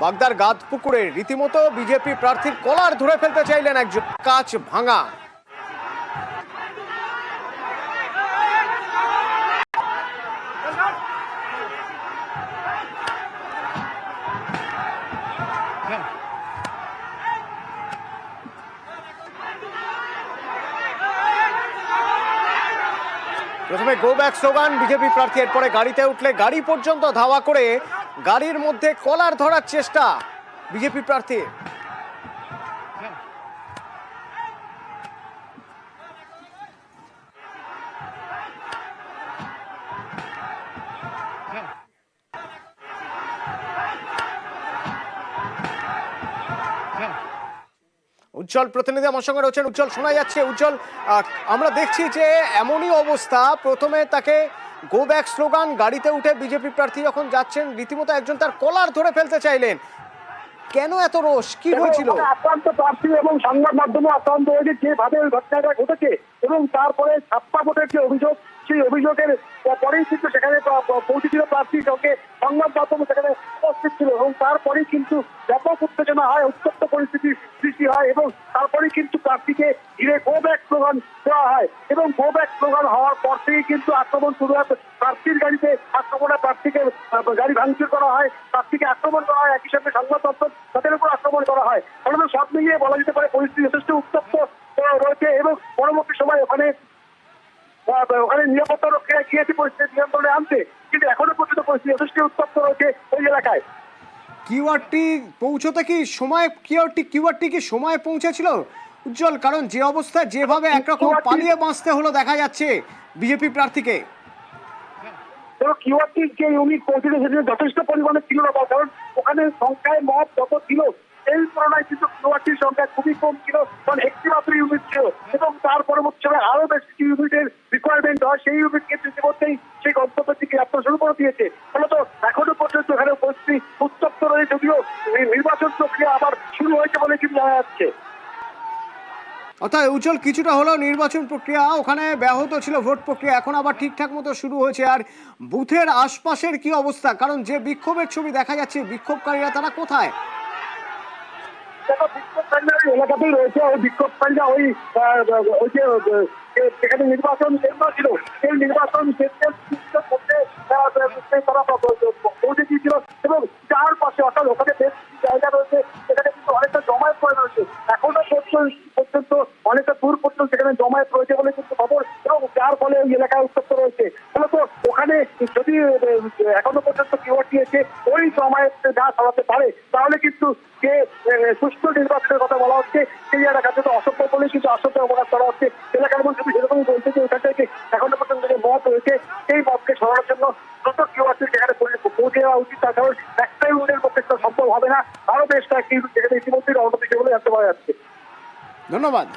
বাগদার গাদপুকুরে রীতিমতো বিজেপি প্রার্থীর কলার ধরে ফেলতে চাইলেন একজন, কাঁচ ভাঙা। প্রথমে গো ব্যাক স্লোগান বিজেপি প্রার্থী, এরপরে গাড়িতে উঠলে গাড়ি পর্যন্ত ধাওয়া করে গাড়ির মধ্যে কলার ধরার চেষ্টা বিজেপি প্রার্থী। উজ্জ্বল প্রতিনিধি আমার সঙ্গে রয়েছেন। উজ্জ্বল, শোনা যাচ্ছে উজ্জ্বল, আমরা দেখছি যে এমনই অবস্থা, প্রথমে তাকে গো ব্যাক স্লোগান, গাড়িতে উঠে বিজেপি প্রার্থী যখন যাচ্ছেন রীতিমতো একজন তার কলার ধরে ফেলতে চাইলেন। কেন এত রোষ, কি হয়েছিল? আক্রান্ত প্রার্থী এবং সংবাদ মাধ্যমে আক্রান্ত হয়েছে যেভাবে ওই ঘটনাটা ঘটেছে এবং তারপরে ছাপ্পা ভোটের যে অভিযোগ, সেই অভিযোগের পরেই কিন্তু সেখানে পৌঁছেছিল প্রার্থী, সঙ্গে সংবাদ মাধ্যমে সেখানে উপস্থিত ছিল এবং তারপরেই কিন্তু ব্যাপক উত্তেজনা হয়, উত্তপ্ত পরিস্থিতির সৃষ্টি হয় এবং তারপরেই কিন্তু প্রার্থীকে ঘিরে গো ব্যাক স্লোগান দেওয়া হয় এবং গো ব্যাক স্লোগান হওয়ার পর থেকেই কিন্তু আক্রমণ শুরু হয়। প্রার্থীর গাড়িতে আক্রমণে প্রার্থীকে গাড়ি ভাঙচুর করা হয়, প্রার্থীকে আক্রমণ করা হয়, একই সঙ্গে সংবাদ মাধ্যম তাদের উপর আক্রমণ করা হয়। ফলত সব মিলিয়ে বলা যেতে পারে পরিস্থিতি যথেষ্ট উত্তপ্ত রয়েছে এবং পরবর্তী সময় ওখানে নিরাপত্তা রক্ষীরা গিয়েছে পরিস্থিতি নিয়ন্ত্রণে আনতে, কিন্তু এখনো পর্যন্ত পরিস্থিতি যথেষ্ট উত্তপ্ত রয়েছে ওই এলাকায়। কিউআরটি পৌঁছতে কি সময়, কিউআরটি কি সময় পৌঁছেছিল উজ্জ্বল? কারণ যে অবস্থায় যেভাবে একরকম পালিয়ে বাঁচতে হলো দেখা যাচ্ছে বিজেপি প্রার্থীকে। কিউআরটির যে ইউনিট পৌঁছেছে সেটা যথেষ্ট পরিমাণে ছিল না, কারণ ওখানে সংখ্যায় মত যত ছিল এই তুলনায় কিন্তু কিউআরটির সংখ্যা খুবই কম ছিল, কারণ একটি মাত্র ইউনিট ছিল এবং তার পরবর্তী সময় আরো বেশ কিছু ইউনিটের রিকোয়ারমেন্ট হয়, সেই ইউনিট কিন্তু ইতিমধ্যেই সেই গন্তব্যের দিকে যাত্রা শুরু করে দিয়েছে। ফলত এখনো পর্যন্ত এখানে পরিস্থিতি উত্তপ্ত রয়েছে, যদিও নির্বাচন প্রক্রিয়া আবার শুরু হয়েছে বলে কিন্তু জানা যাচ্ছে। অর্থাৎ উজ্জ্বল, কিছুটা হলেও নির্বাচন প্রক্রিয়া ওখানে ব্যাহত ছিল, ভোট প্রক্রিয়া এখন আবার ঠিকঠাক মতো শুরু হয়েছে। আর বুথের আশপাশের কি অবস্থা? কারণ যে বিক্ষোভের ছবি দেখা যাচ্ছে, বিক্ষোভকারীরা তারা কোথায়? বিক্ষোভকারীরা এলাকাতেই রয়েছে, ওই বিক্ষোভকারীরা ওই যে যেখানে নির্বাচন কেন্দ্র ছিল সেই নির্বাচন কেন্দ্রের মধ্যে তারা পৌঁছে দিয়েছিল এবং চারপাশে অর্থাৎ ওখানে বেশ কিছু জায়গা রয়েছে সেখানে কিন্তু অনেকটা জমায়েত করে রয়েছে, এখনো পর্যন্ত অনেকটা দূর পর্যন্ত সেখানে জমায়েত রয়েছে বলে কিন্তু খবর এবং যার ফলে ওই এলাকায় উত্তপ্ত রয়েছে। ফলত ওখানে যদি এখনো পর্যন্ত কিউআরটি এসে ওই জমায়েত না চালাতে পারে তাহলে কিন্তু যে সুষ্ঠু নির্বাচনের কথা বলা হচ্ছে সেই এলাকাতে তো অসভ্য বলে কিন্তু অসভ্য অপরাধ করা হচ্ছে। এলাকার মধ্যে সেরকমই বলছে যে ওখান থেকে এখনো পর্যন্ত যে মত রয়েছে সেই মতকে সরানোর জন্য দ্রুত কিউআরটি সেখানে পৌঁছে দেওয়া উচিত, তার কারণ একটা ইউনিটের পক্ষে তো সম্ভব হবে না, আরো বেশ কয়েকটি ইউনিট সেখানে ইতিমধ্যেই রওনা দিচ্ছে বলে জানতে পারা যাচ্ছে। ধন্যবাদ।